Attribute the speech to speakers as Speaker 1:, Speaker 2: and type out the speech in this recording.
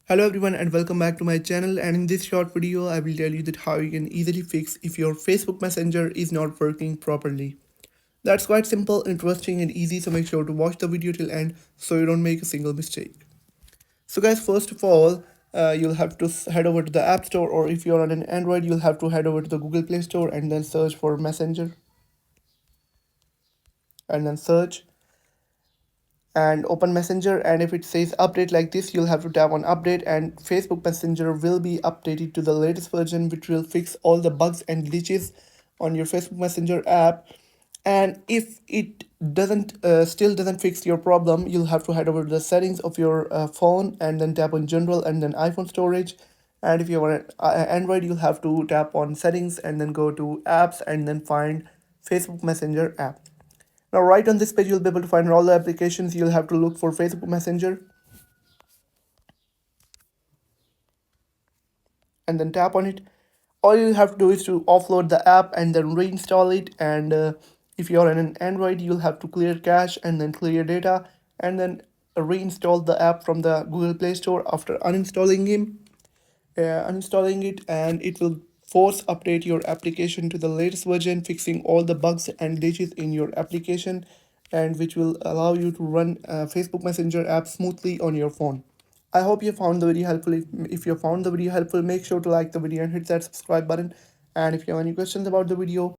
Speaker 1: Hello everyone and welcome back to my channel, and in this short video I will tell you that how you can easily fix if your Facebook Messenger is not working properly. That's quite simple, interesting and easy, so make sure to watch the video till end so you don't make a single mistake. So guys, first of all, you'll have to head over to the App Store, or if you're on an Android you'll have to head over to the Google Play Store and then search for Messenger and then search and open Messenger, and if it says update like this you'll have to tap on update and Facebook Messenger will be updated to the latest version, which will fix all the bugs and glitches on your Facebook Messenger app. And if it doesn't still doesn't fix your problem, you'll have to head over to the settings of your phone and then tap on general and then iPhone storage. And if you're on Android you'll have to tap on settings and then go to apps and then find Facebook Messenger app. Now, right on this page, you'll be able to find all the applications. You'll have to look for Facebook Messenger and then tap on it. All you have to do is to offload the app and then reinstall it. And if you're on an Android, you'll have to clear cache and then clear data and then reinstall the app from the Google Play Store after uninstalling it, and it will force update your application to the latest version, fixing all the bugs and glitches in your application, and which will allow you to run Facebook Messenger app smoothly on your phone. I hope you found the video helpful. If you found the video helpful, make sure to like the video and hit that subscribe button. And if you have any questions about the video,